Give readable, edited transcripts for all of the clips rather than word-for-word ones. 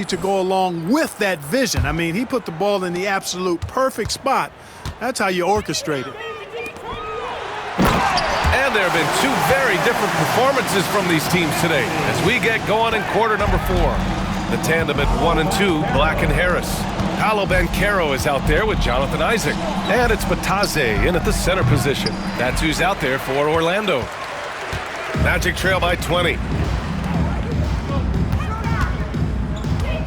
strategy to go along with that vision. I mean, he put the ball in the absolute perfect spot. That's how you orchestrate it. And there have been two very different performances from these teams today as we get going in quarter number 4. The tandem at 1 and 2, Black and Harris. Paolo Banchero is out there with Jonathan Isaac. And it's Batadze in at the center position. That's who's out there for Orlando. Magic trail by 20.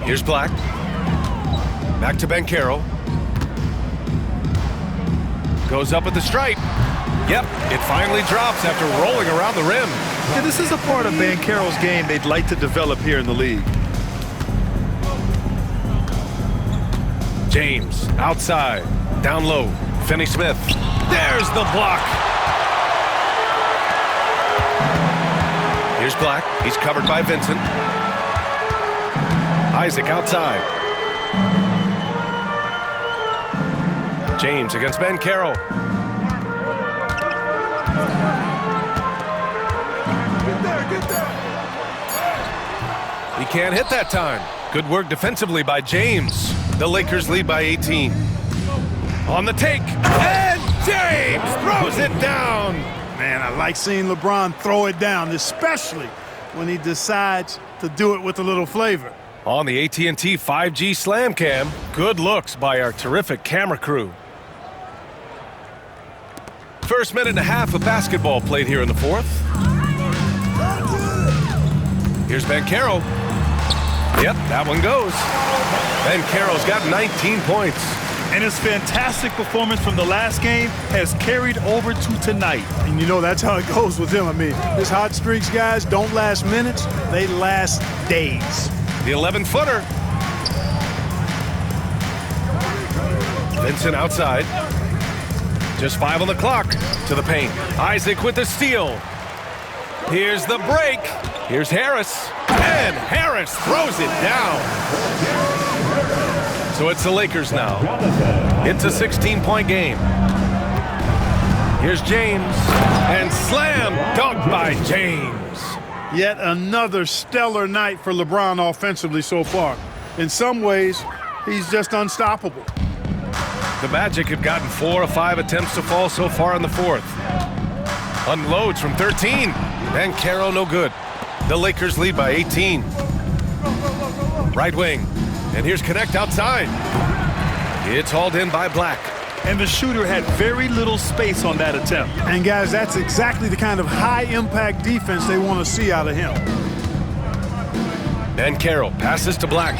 Here's Black. Back to Banchero. Goes up at the stripe. Yep, it finally drops after rolling around the rim. Yeah, this is a part of Banchero's game they'd like to develop here in the league. James, outside, down low, Finney-Smith. There's the block. Here's Black, he's covered by Vincent. Isaac outside. James against Banchero. He can't hit that time. Good work defensively by James. The Lakers lead by 18. On the take, and James throws it down. Man, I like seeing LeBron throw it down, especially when he decides to do it with a little flavor. On the AT&T 5G Slam Cam, good looks by our terrific camera crew. First minute and a half of basketball played here in the 4th. Here's Banchero. Yep, that one goes. Banchero's got 19 points. And his fantastic performance from the last game has carried over to tonight. And you know that's how it goes with him. I mean, his hot streaks, guys, don't last minutes. They last days. The 11-footer. Vincent outside. Just 5 on the clock. To the paint. Isaac with the steal. Here's the break. Here's Harris. And Harris throws it down. So it's the Lakers now. It's a 16-point game. Here's James. And slam dunk by James. Yet another stellar night for LeBron offensively so far. In some ways, he's just unstoppable. The Magic have gotten 4 of 5 attempts to fall so far in the 4th. Unloads from 13. Banchero no good. The Lakers lead by 18. Right wing. And here's Connect outside. It's hauled in by Black. And the shooter had very little space on that attempt. And guys, that's exactly the kind of high-impact defense they want to see out of him. Banchero passes to Black.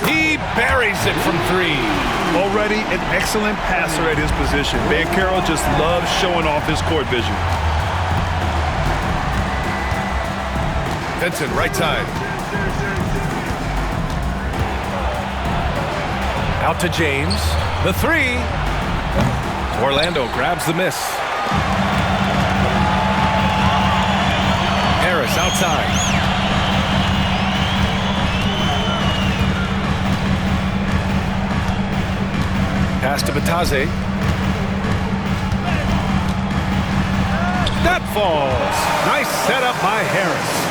He buries it from 3. Already an excellent passer at his position. Banchero just loves showing off his court vision. Vincent, right side. Out to James. The 3. Orlando grabs the miss. Harris outside. Pass to Batadze. That falls. Nice setup by Harris.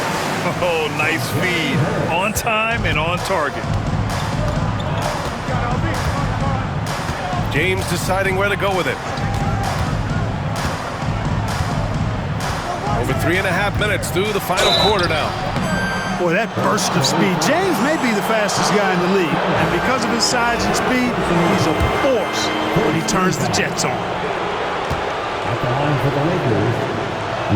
Oh, nice feed. On time and on target. James deciding where to go with it. Over 3.5 minutes through the final quarter now. Boy, that burst of speed. James may be the fastest guy in the league. And because of his size and speed, he's a force when he turns the Jets on. At the line for the Lakers,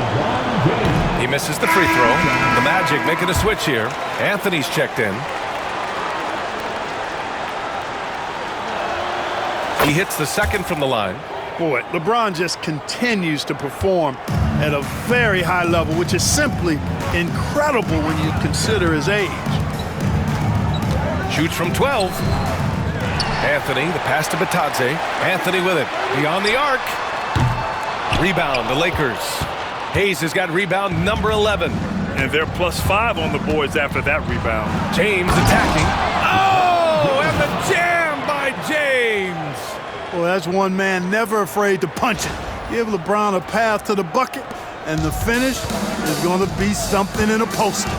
LeBron James. He misses the free throw. The Magic making a switch here. Anthony's checked in. He hits the second from the line. Boy, LeBron just continues to perform at a very high level, which is simply incredible when you consider his age. Shoots from 12. Anthony, the pass to Batadze. Anthony with it. Beyond the arc. Rebound, the Lakers. Hayes has got rebound number 11. And they're +5 on the boards after that rebound. James attacking. Oh, and the jam by James. Well, that's one man never afraid to punch it. Give LeBron a path to the bucket, and the finish is going to be something in a poster.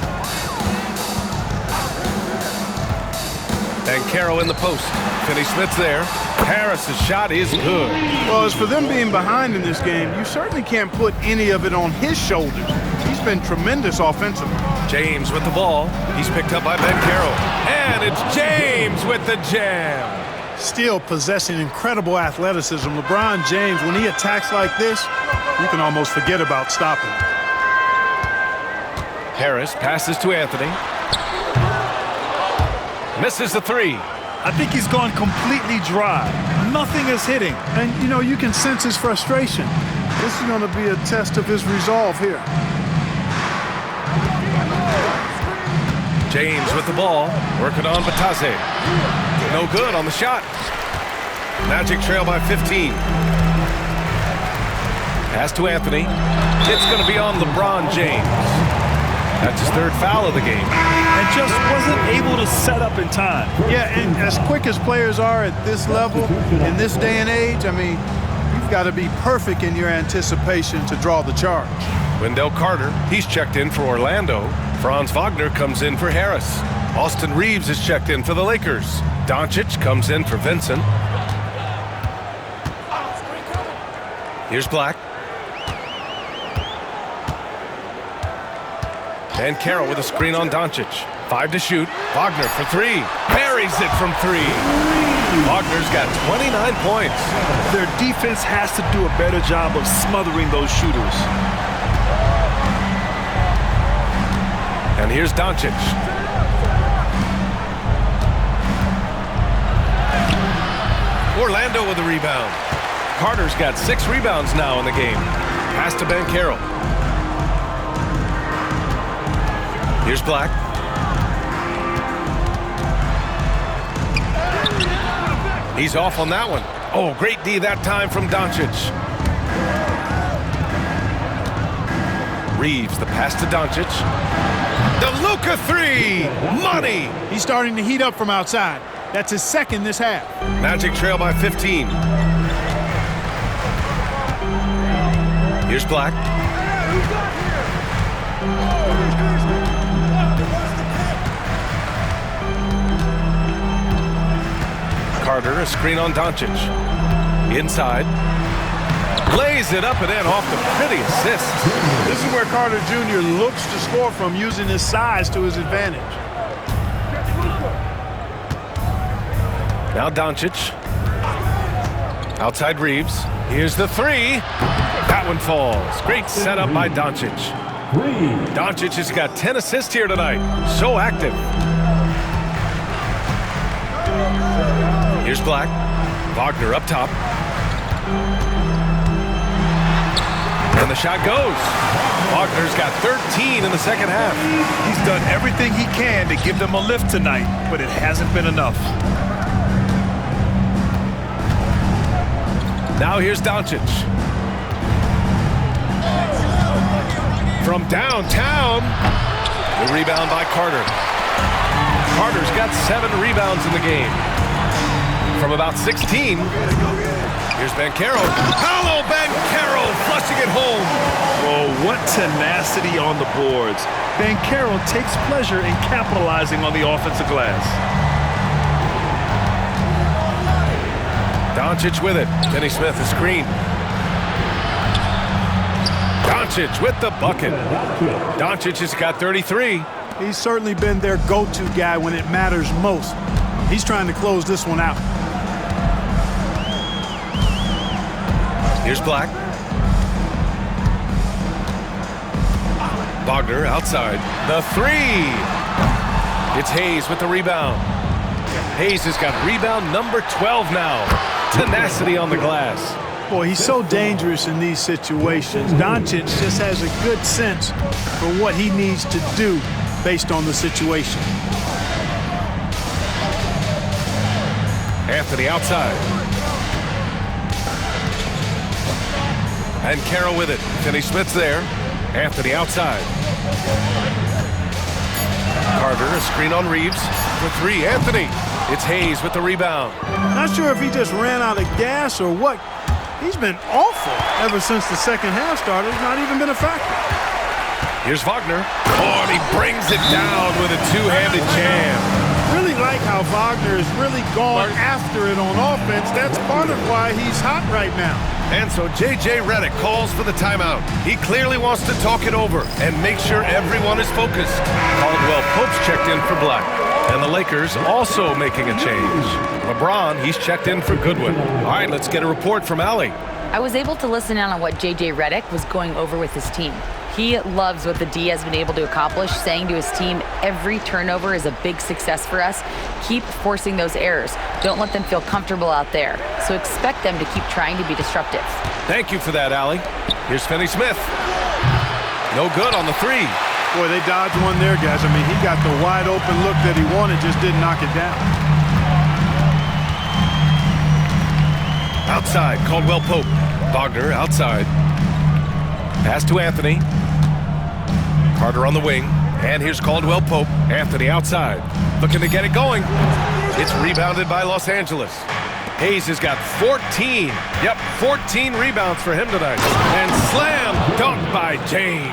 Bancaro in the post. Finney-Smith's there. Harris's shot is good. Well, as for them being behind in this game, you certainly can't put any of it on his shoulders. He's been tremendous offensively. James with the ball. He's picked up by Bancaro. And it's James with the jam. Still possessing incredible athleticism, LeBron James, when he attacks like this, you can almost forget about stopping him. Harris passes to Anthony. Misses the three. I think he's gone completely dry. Nothing is hitting. And, you know, you can sense his frustration. This is going to be a test of his resolve here. James with the ball. Working on Batase. No good on the shot. Magic trail by 15. Pass to Anthony. It's going to be on LeBron James. That's his third foul of the game. And just wasn't able to set up in time. Yeah, and as quick as players are at this level, in this day and age, I mean, you've got to be perfect in your anticipation to draw the charge. Wendell Carter, he's checked in for Orlando. Franz Wagner comes in for Harris. Austin Reeves is checked in for the Lakers. Doncic comes in for Vincent. Here's Black. Bancaro with a screen on Doncic. 5 to shoot. Wagner for 3. Buries it from 3. Wagner's got 29 points. Their defense has to do a better job of smothering those shooters. And here's Doncic. Orlando with a rebound. Carter's got 6 rebounds now in the game. Pass to Bancaro. Here's Black. He's off on that one. Oh, great D that time from Doncic. Reeves, the pass to Doncic. The Luka 3! Money! He's starting to heat up from outside. That's his second this half. Magic trail by 15. Here's Black. Carter, a screen on Doncic. Inside. Lays it up and in off the pretty assist. This is where Carter Jr. looks to score from, using his size to his advantage. Now Doncic. Outside Reeves. Here's the 3. That one falls. Great setup by Doncic. Doncic has got 10 assists here tonight. So active. Here's Black. Wagner up top. And the shot goes. Wagner's got 13 in the second half. He's done everything he can to give them a lift tonight, but it hasn't been enough. Now here's Doncic. From downtown. The rebound by Carter. Carter's got 7 rebounds in the game. From about 16. Here's Bancaro. Paolo Bancaro flushing it home. Oh, what tenacity on the boards. Bancaro takes pleasure in capitalizing on the offensive glass. Doncic with it. Finney-Smith a screen. Doncic with the bucket. Doncic has got 33. He's certainly been their go-to guy when it matters most. He's trying to close this one out. Here's Black. Wagner outside. The 3. It's Hayes with the rebound. Hayes has got rebound number 12 now. Tenacity on the glass. Boy, he's so dangerous in these situations. Doncic just has a good sense for what he needs to do based on the situation. Anthony outside. And Carroll with it. Finney-Smith's there. Anthony outside. Carter, a screen on Reeves. For 3, Anthony. It's Hayes with the rebound. Not sure if he just ran out of gas or what. He's been awful ever since the second half started. It's not even been a factor. Here's Wagner. Oh, and he brings it down with a 2-handed jam. Really like how Wagner is really gone after it on offense. That's part of why he's hot right now. And so J.J. Redick calls for the timeout. He clearly wants to talk it over and make sure everyone is focused. Caldwell Pope's checked in for Black. And the Lakers also making a change. LeBron, he's checked in for Goodwin. All right, let's get a report from Allie. I was able to listen in on what J.J. Redick was going over with his team. He loves what the D has been able to accomplish, saying to his team, every turnover is a big success for us. Keep forcing those errors. Don't let them feel comfortable out there. So expect them to keep trying to be disruptive. Thank you for that, Allie. Here's Finney-Smith. No good on the three. Boy, they dodged one there, guys. I mean, he got the wide open look that he wanted, just didn't knock it down. Outside, Caldwell Pope. Wagner outside. Pass to Anthony. Carter on the wing. And here's Caldwell Pope. Anthony outside. Looking to get it going. It's rebounded by Los Angeles. Hayes has got 14. Yep, 14 rebounds for him tonight. And slam dunk by James.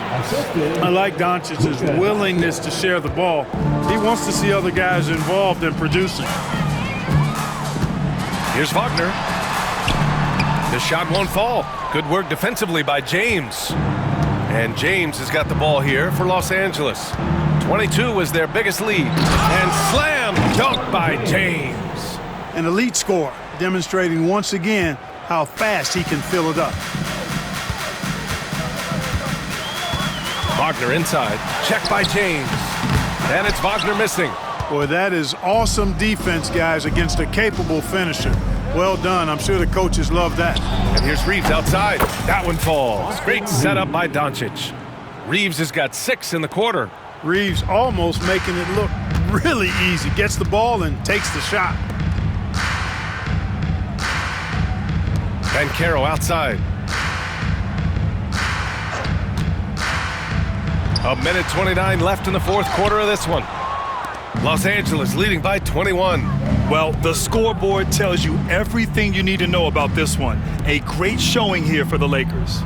I like Doncic's willingness to share the ball. He wants to see other guys involved in producing. Here's Wagner. The shot won't fall. Good work defensively by James. And James has got the ball here for Los Angeles. 22 was their biggest lead. And slam dunk by James. An elite scorer, demonstrating once again how fast he can fill it up. Wagner inside. Check by James. And it's Wagner missing. Boy, that is awesome defense, guys, against a capable finisher. Well done. I'm sure the coaches love that. And here's Reeves outside. That one falls. Great setup by Doncic. Reeves has got 6 in the quarter. Reeves almost making it look really easy. Gets the ball and takes the shot. Caro outside. A minute 29 left in the fourth quarter of this one. Los Angeles leading by 21. Well, the scoreboard tells you everything you need to know about this one. A great showing here for the Lakers.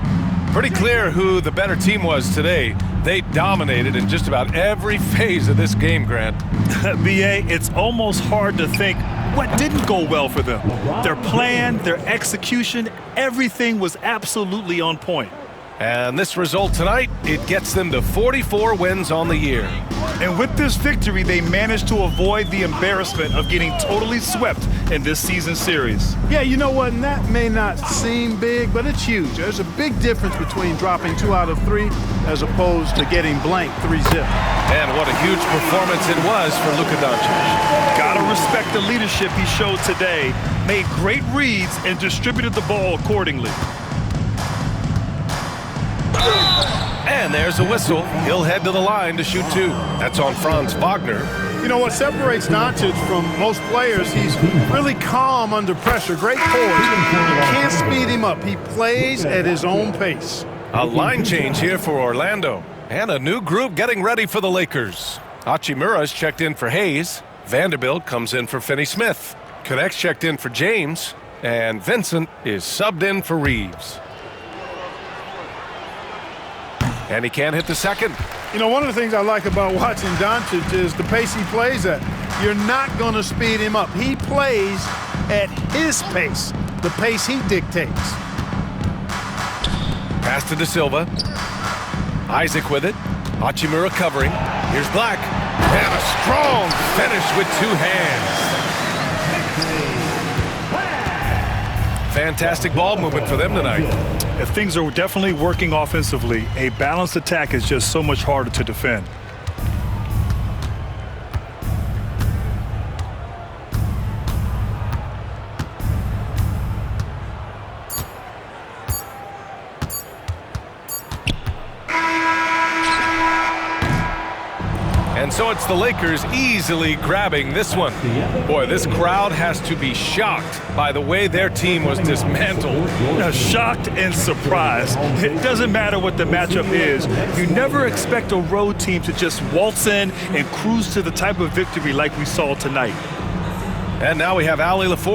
Pretty clear who the better team was today. They dominated in just about every phase of this game, Grant. B.A., it's almost hard to think what didn't go well for them. Their plan, their execution, everything was absolutely on point. And this result tonight, it gets them to 44 wins on the year. And with this victory, they managed to avoid the embarrassment of getting totally swept in this season series. Yeah, you know what? And that may not seem big, but it's huge. There's a big difference between dropping 2 out of 3 as opposed to getting blank 3-zip. And what a huge performance it was for Luka Doncic. Gotta respect the leadership he showed today. Made great reads and distributed the ball accordingly. And there's a whistle. He'll head to the line to shoot 2. That's on Franz Wagner. You know what separates Doncic from most players? He's really calm under pressure. Great poise. You can't speed him up. He plays at his own pace. A line change here for Orlando. And a new group getting ready for the Lakers. Hachimura's checked in for Hayes. Vanderbilt comes in for Finney-Smith. Connect's checked in for James. And Vincent is subbed in for Reeves. And he can't hit the second. You know, one of the things I like about watching Doncic is the pace he plays at. You're not going to speed him up. He plays at his pace, the pace he dictates. Pass to De Silva. Isaac with it. Hachimura covering. Here's Black. And a strong finish with 2 hands. Fantastic ball movement for them tonight. If things are definitely working offensively, a balanced attack is just so much harder to defend. And so it's the Lakers easily grabbing this one. Boy, this crowd has to be shocked by the way their team was dismantled. Shocked and surprised. It doesn't matter what the matchup is. You never expect a road team to just waltz in and cruise to the type of victory like we saw tonight. And now we have Allie LaForge.